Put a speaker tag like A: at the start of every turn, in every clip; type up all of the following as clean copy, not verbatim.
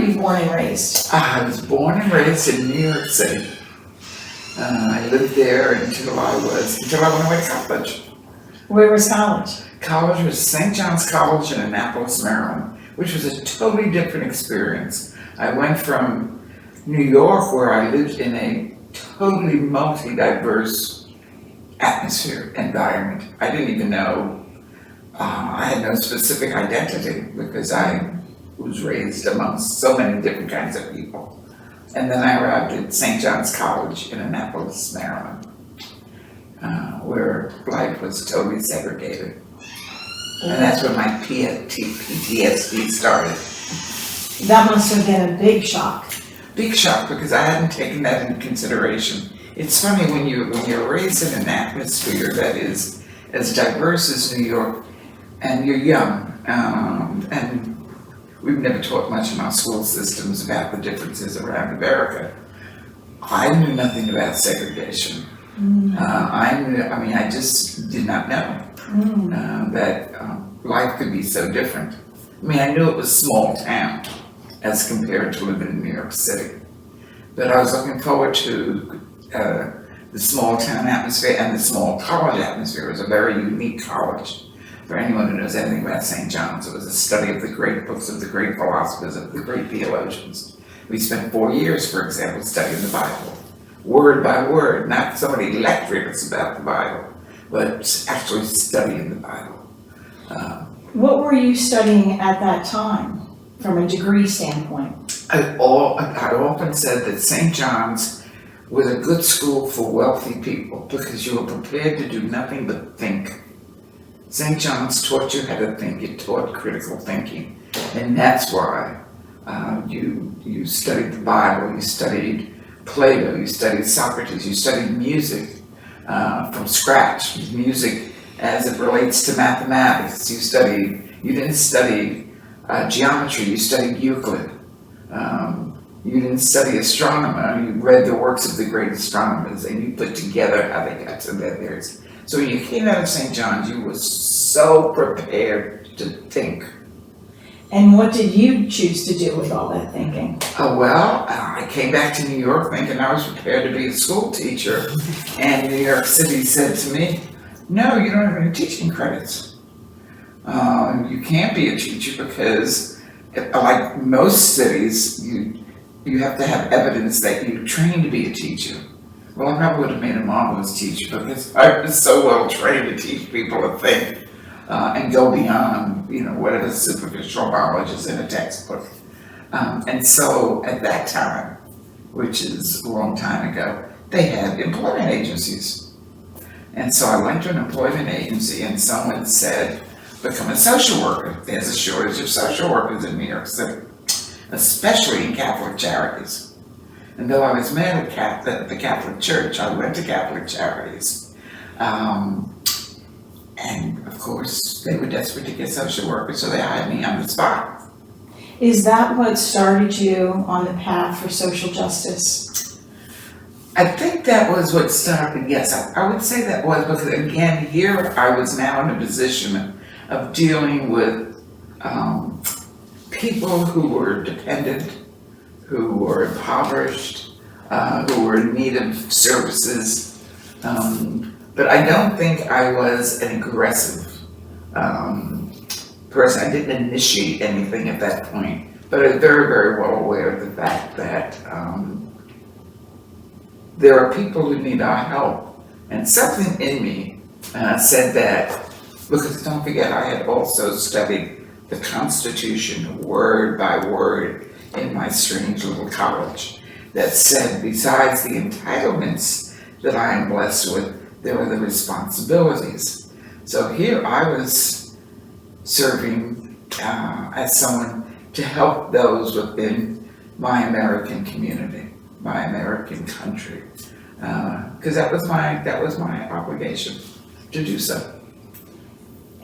A: you born and raised?
B: I was born and raised in New York City. I lived there until I went away to college.
A: Where was college?
B: College was St. John's College in Annapolis, Maryland, which was a totally different experience. I went from New York, where I lived in a totally multi-diverse atmosphere, environment. I didn't even know, I had no specific identity because I was raised amongst so many different kinds of people. And then I arrived at St. John's College in Annapolis, Maryland, where life was totally segregated. And that's when my PTSD started.
A: That must have been a big shock.
B: Big shock, because I hadn't taken that into consideration. It's funny when you're raised in an atmosphere that is as diverse as New York, and you're young, and we've never taught much in our school systems about the differences around America. I knew nothing about segregation. I just did not know that life could be so different. I mean, I knew it was small town as compared to living in New York City, but I was looking forward to the small town atmosphere and the small college atmosphere. It was a very unique college. For anyone who knows anything about St. John's, it was a study of the great books of the great philosophers, of the great theologians. We spent 4 years, for example, studying the Bible, word by word, not somebody lecturing us about the Bible, but actually studying the Bible.
A: What were you studying at that time, from a degree standpoint?
B: I often said that St. John's was a good school for wealthy people because you were prepared to do nothing but think. St. John's taught you how to think. It taught critical thinking, and that's why you studied the Bible, you studied Plato, you studied Socrates, you studied music from scratch, music as it relates to mathematics. You didn't study geometry, you studied Euclid. You didn't study astronomy, you read the works of the great astronomers and you put together how they got to theirs. So when you came out of St. John's, you were so prepared to think.
A: And what did you choose to do with all that thinking?
B: I came back to New York thinking I was prepared to be a school teacher, and New York City said to me, no, you don't have any teaching credits. You can't be a teacher because, like most cities, you have to have evidence that you trained to be a teacher. Well, I probably would have made a marvelous teacher because I was so well trained to teach people to think and go beyond, whatever superficial knowledge is in a textbook. And so at that time, which is a long time ago, they had employment agencies. And so I went to an employment agency and someone said, become a social worker. There's a shortage of social workers in New York City, especially in Catholic charities. And though I was mad at the Catholic Church, I went to Catholic charities. And of course, they were desperate to get social workers, so they hired me on the spot.
A: Is that what started you on the path for social justice?
B: I think that was what started, yes. I would say that was because, again, here I was now in a position of dealing with people who were dependent, who were impoverished, who were in need of services. But I don't think I was an aggressive person. I didn't initiate anything at that point. But I'm very, very well aware of the fact that there are people who need our help. And something in me said that, because don't forget, I had also studied the Constitution word by word in my strange little college that said, besides the entitlements that I am blessed with, there are the responsibilities. So here I was serving as someone to help those within my American community, my American country, because that was my obligation to do so.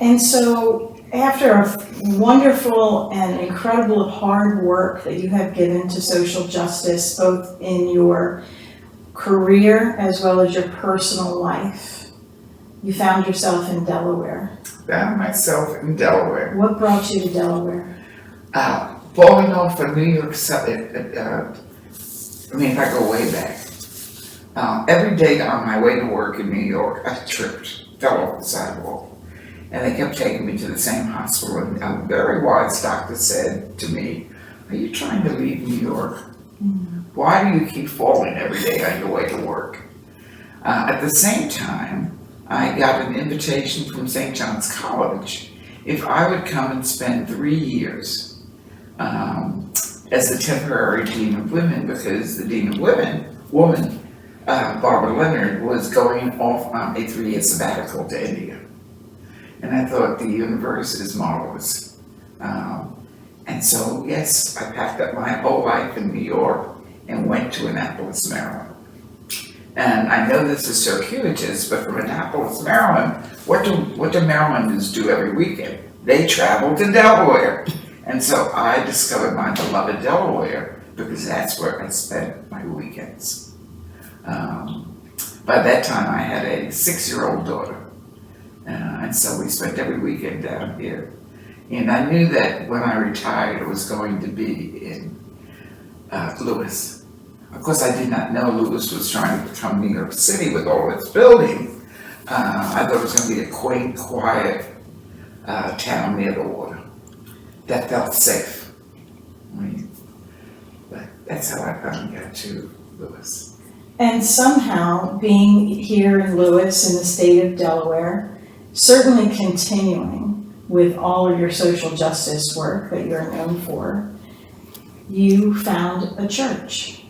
A: And so after a wonderful and incredible hard work that you have given to social justice, both in your career as well as your personal life, you found yourself in Delaware.
B: Found myself in Delaware.
A: What brought you to Delaware?
B: falling off of New York City, I mean, if I go way back, every day on my way to work in New York, I tripped, fell off the sidewalk. And they kept taking me to the same hospital, and a very wise doctor said to me, "Are you trying to leave New York? Why do you keep falling every day on your way to work?" At the same time, I got an invitation from St. John's College if I would come and spend 3 years as the temporary Dean of Women, because the Dean of Women, Barbara Leonard, was going off on a 3-year sabbatical to India. And I thought, the universe is marvelous. And so, yes, I packed up my whole life in New York and went to Annapolis, Maryland. And I know this is circuitous, but from Annapolis, Maryland, what do Marylanders do every weekend? They travel to Delaware. And so I discovered my beloved Delaware, because that's where I spent my weekends. By that time, I had a 6-year-old daughter. And so we spent every weekend down here. And I knew that when I retired, it was going to be in Lewis. Of course, I did not know Lewis was trying to become New York City with all its building. I thought it was going to be a quaint, quiet town near the water that felt safe. But that's how I finally got to Lewis.
A: And somehow, being here in Lewis, in the state of Delaware, certainly continuing with all of your social justice work that you're known for, you found a church.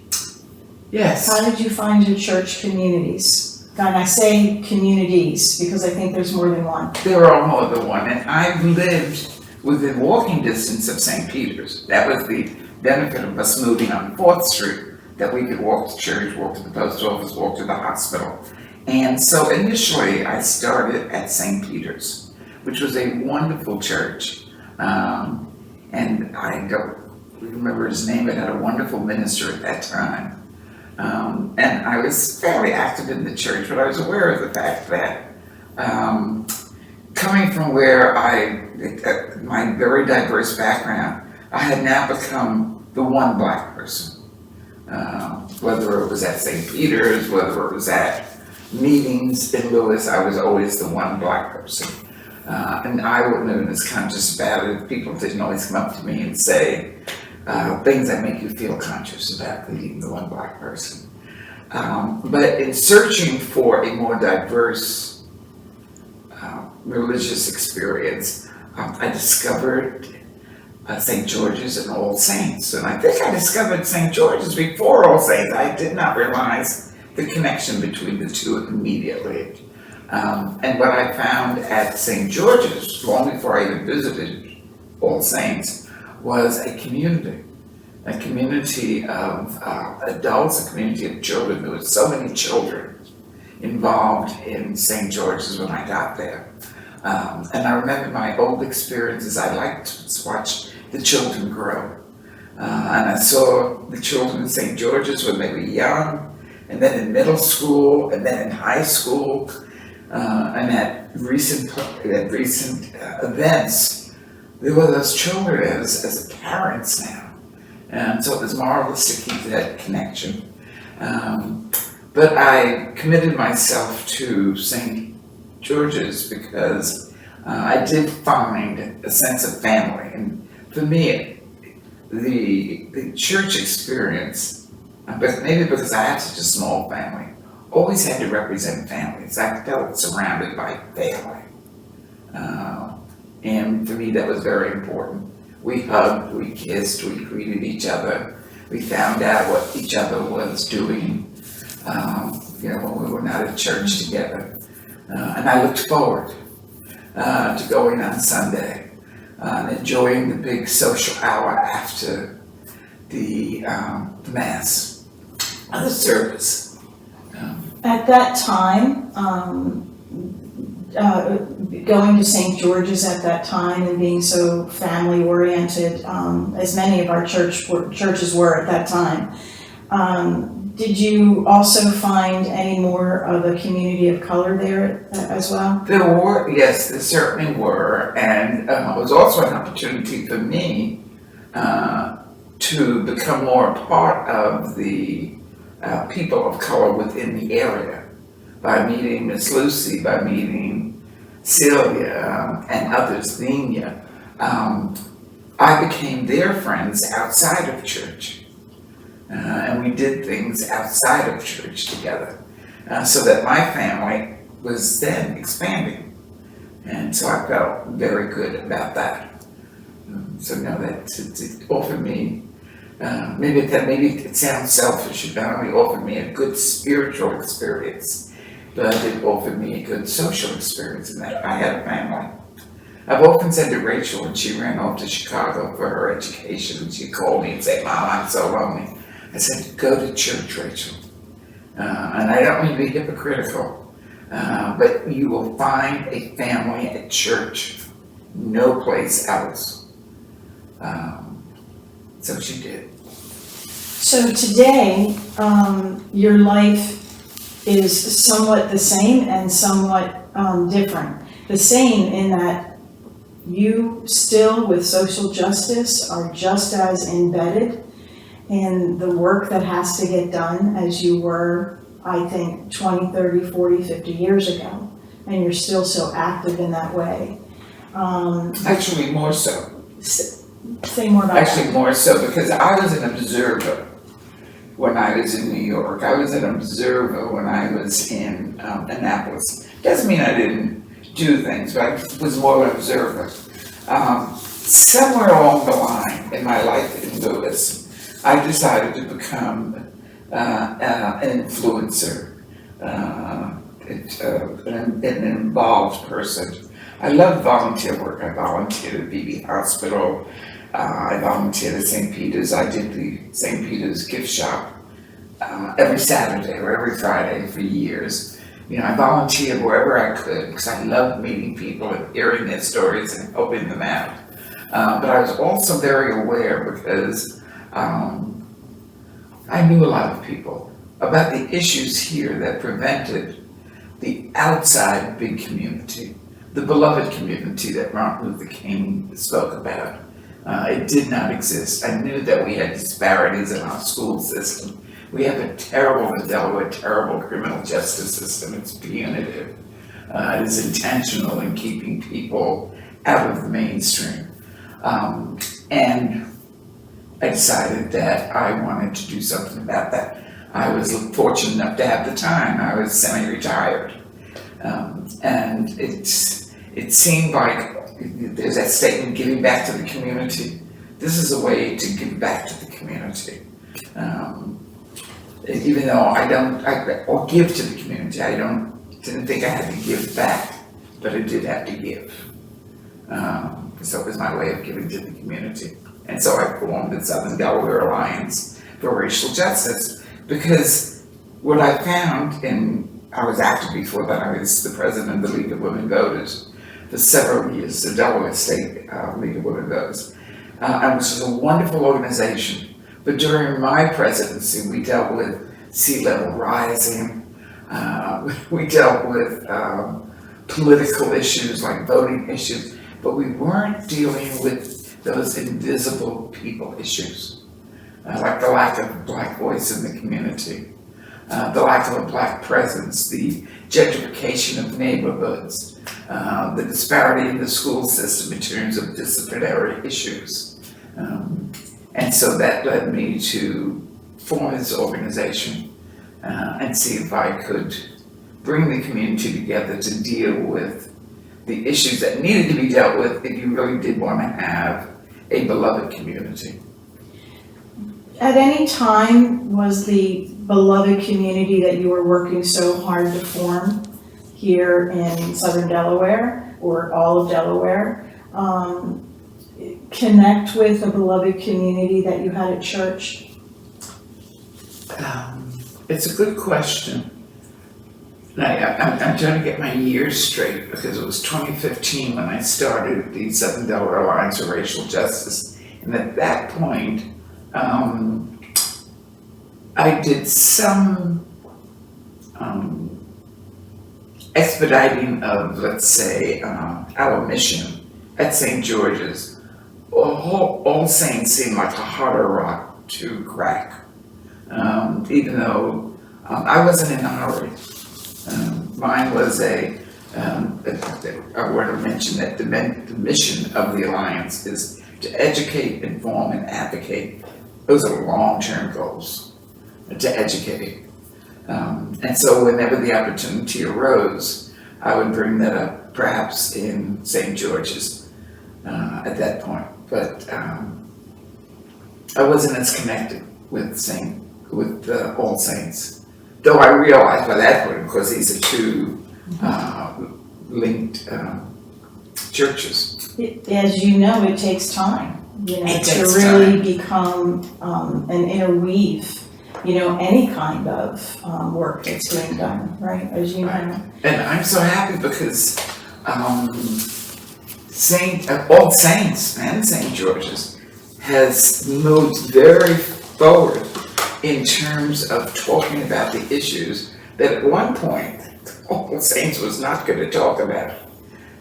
B: Yes.
A: How did you find your church communities? And I say communities because I think there's more than one.
B: There are more than one, and I've lived within walking distance of St. Peter's. That was the benefit of us moving on 4th Street, that we could walk to church, walk to the post office, walk to the hospital. And so initially I started at St. Peter's, which was a wonderful church. And I don't remember his name, but had a wonderful minister at that time. And I was fairly active in the church, but I was aware of the fact that coming from where my very diverse background, I had now become the one black person. Whether it was at St. Peter's, whether it was at meetings in Lewis, I was always the one black person. And I wasn't even as conscious about it. People didn't always come up to me and say things that make you feel conscious about being the one black person. But in searching for a more diverse religious experience, I discovered St. George's and All Saints. And I think I discovered St. George's before All Saints. I did not realize the connection between the two immediately. And what I found at St. George's, long before I even visited All Saints, was a community of adults, a community of children. There were so many children involved in St. George's when I got there. And I remember my old experiences. I liked to watch the children grow. And I saw the children in St. George's when they were young, and then in middle school, and then in high school, and at recent events, there were those children as parents now. And so it was marvelous to keep that connection. But I committed myself to St. George's because I did find a sense of family. And for me, the church experience, but maybe because I had such a small family, always had to represent families. I felt surrounded by family. And for me, that was very important. We hugged, we kissed, we greeted each other. We found out what each other was doing, when we were not at church together. And I looked forward to going on Sunday and enjoying the big social hour after the Mass, the service.
A: At that time, going to St. George's at that time and being so family oriented, as many of our churches were at that time, did you also find any more of a community of color there as well?
B: There were, yes, there certainly were. And it was also an opportunity for me to become more a part of the people of color within the area by meeting Miss Lucy, by meeting Celia and others, Nina. I became their friends outside of church. And we did things outside of church together. So that my family was then expanding. And so I felt very good about that. So no, that it offered me, maybe it sounds selfish, it not only offered me a good spiritual experience, but it offered me a good social experience in that I had a family. I've often said to Rachel when she ran off to Chicago for her education, and she called me and said, "Mom, I'm so lonely." I said, "Go to church, Rachel." And I don't mean to be hypocritical, but you will find a family at church, no place else. So she did.
A: So today, your life is somewhat the same and somewhat different. The same in that you still, with social justice, are just as embedded in the work that has to get done as you were, I think, 20, 30, 40, 50 years ago. And you're still so active in that way.
B: Actually, more so.
A: Say more about
B: Actually, more so, because I was an observer when I was in New York. I was an observer when I was in Annapolis. Doesn't mean I didn't do things, but I was more an observer. Somewhere along the line in my life in Lewis, I decided to become an influencer, an involved person. I love volunteer work. I volunteered at BB Hospital. I volunteered at St. Peter's. I did the St. Peter's gift shop every Saturday or every Friday for years. You know, I volunteered wherever I could because I loved meeting people and hearing their stories and helping them out. But I was also very aware because I knew a lot of people about the issues here that prevented the outside big community, the beloved community that Martin Luther King spoke about. It did not exist. I knew that we had disparities in our school system. We have a terrible, in Delaware, terrible criminal justice system. It's punitive. It is intentional in keeping people out of the mainstream. And I decided that I wanted to do something about that. I was fortunate enough to have the time. I was semi-retired. And it seemed like there's that statement, giving back to the community. This is a way to give back to the community. Even though or give to the community, didn't think I had to give back, but I did have to give. So it was my way of giving to the community. And so I formed the Southern Delaware Alliance for Racial Justice, because what I found, and I was active before that, I was the president of the League of Women Voters for several years, the Delaware State League of Women Voters, and which was a wonderful organization. But during my presidency, we dealt with sea level rising, we dealt with political issues like voting issues, but we weren't dealing with those invisible people issues, like the lack of a Black voice in the community, the lack of a Black presence, the gentrification of neighborhoods, the disparity in the school system in terms of disciplinary issues. And so that led me to form this organization and see if I could bring the community together to deal with the issues that needed to be dealt with if you really did want to have a beloved community.
A: At any time, was the beloved community that you were working so hard to form here in Southern Delaware, or all of Delaware, connect with a beloved community that you had at church?
B: It's a good question. I'm trying to get my years straight, because it was 2015 when I started the Southern Delaware Alliance for Racial Justice. And at that point, I did some expediting of, let's say, our mission at St. George's, All Saints seemed like a harder rock to crack, even though I wasn't an honorary. Mine was I want to mention that the mission of the Alliance is to educate, inform, and advocate. Those are long-term goals, to educate. And so whenever the opportunity arose, I would bring that up, perhaps in St. George's at that point. But I wasn't as connected with All Saints, though I realized by that point, of course, these are two linked churches.
A: As you know, it takes time, to really become and interweave, any kind of work that's being done, right? As you know.
B: And I'm so happy because All Saints and St. George's has moved very forward in terms of talking about the issues that at one point All Saints was not going to talk about.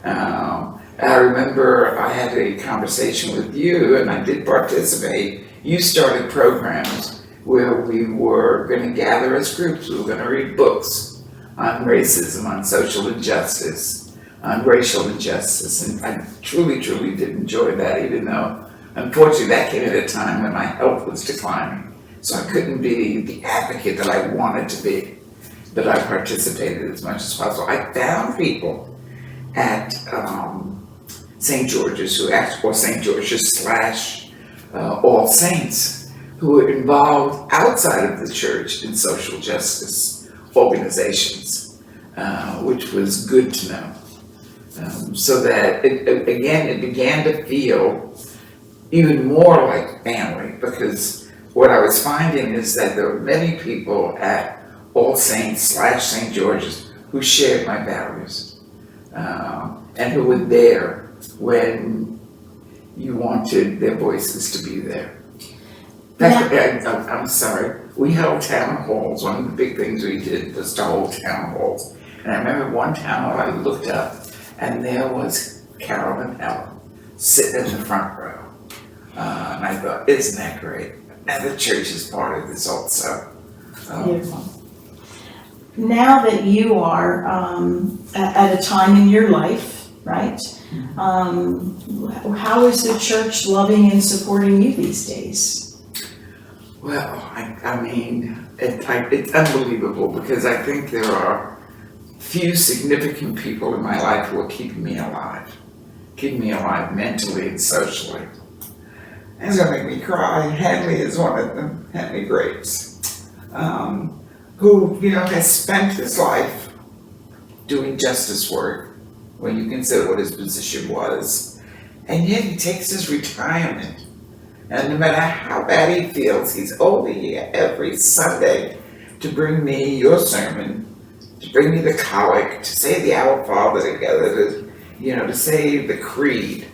B: I remember I had a conversation with you, and I did participate. You started programs where we were going to gather as groups. We were going to read books on racism, on social injustice, on racial injustice, and I truly, truly did enjoy that, even though, unfortunately, that came at a time when my health was declining. So I couldn't be the advocate that I wanted to be, but I participated as much as possible. I found people at St. George's or St. George's / All Saints who were involved outside of the church in social justice organizations, which was good to know. So that it began to feel even more like family, because what I was finding is that there were many people at All Saints / St. George's who shared my values, and who were there when you wanted their voices to be there. I'm sorry, we held town halls. One of the big things we did was to hold town halls. And I remember one town hall I looked up, and there was Carol and Helen sitting in the front row. And I thought, isn't that great? And the church is part of this also.
A: Beautiful. Now that you are at a time in your life, right? How is the church loving and supporting you these days?
B: Well, I mean, it's unbelievable, because I think there are few significant people in my life who are keeping me alive mentally and socially. And it's gonna make me cry. Henley is one of them, Henley Graves, who, has spent his life doing justice work when you consider what his position was. And yet he takes his retirement, and no matter how bad he feels, he's only here every Sunday to bring me your sermon, to bring me the collect, to say the Our Father together, to say the Creed,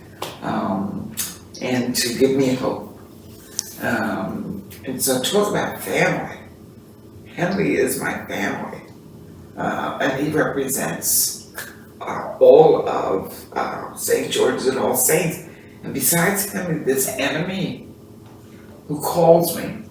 B: and to give me hope. And so talk about family. Henley is my family, and he represents all of St. George's and All Saints. And besides him, this enemy who calls me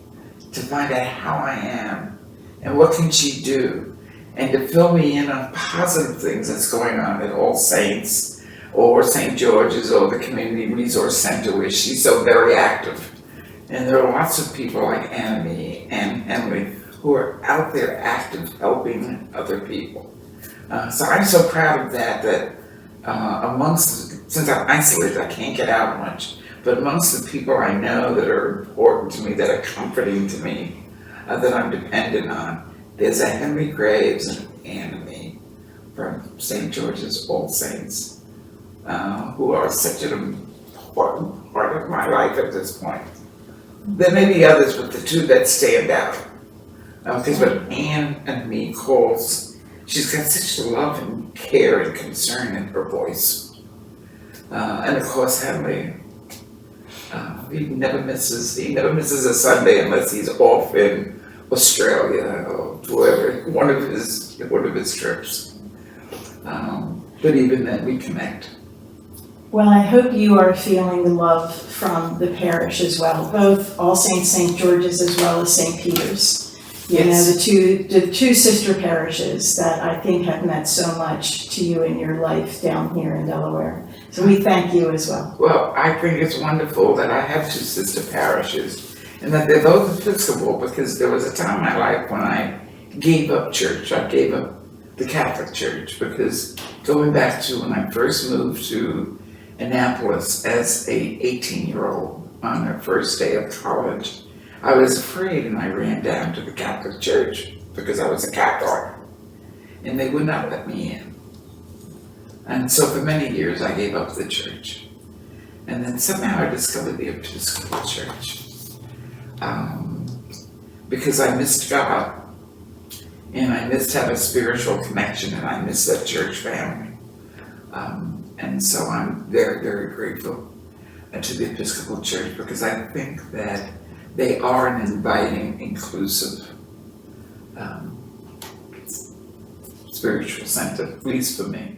B: to find out how I am and what can she do, and to fill me in on positive things that's going on at All Saints or St. George's or the Community Resource Center, where she's so very active. And there are lots of people like Annie and Henry who are out there active, helping other people. So I'm so proud of that since I'm isolated, I can't get out much, but amongst the people I know that are important to me, that are comforting to me, that I'm dependent on, there's a Henry Graves and Annie from St. George's All Saints, who are such an important part of my life at this point. There may be others, but the two that stand out. Because what Anne and me calls, she's got such love and care and concern in her voice. And of course, Henry, he never misses a Sunday unless he's off in Australia or wherever, one of his trips. But even then, we connect.
A: Well, I hope you are feeling the love from the parish as well, both All Saints St. George's as well as St. Peter's. You know,
B: Yes.
A: the two sister parishes that I think have meant so much to you in your life down here in Delaware. So we thank you as well.
B: Well, I think it's wonderful that I have two sister parishes and that they're both Episcopal, because there was a time in my life when I gave up church. I gave up the Catholic Church because going back to when I first moved to Annapolis as a 18-year-old on the first day of college, I was afraid and I ran down to the Catholic Church because I was a Catholic and they would not let me in. And so for many years I gave up the church. And then somehow I discovered the Episcopal Church because I missed God and I missed having a spiritual connection and I missed that church family. And so I'm very, very grateful to the Episcopal Church because I think that they are an inviting, inclusive spiritual center, at least for me.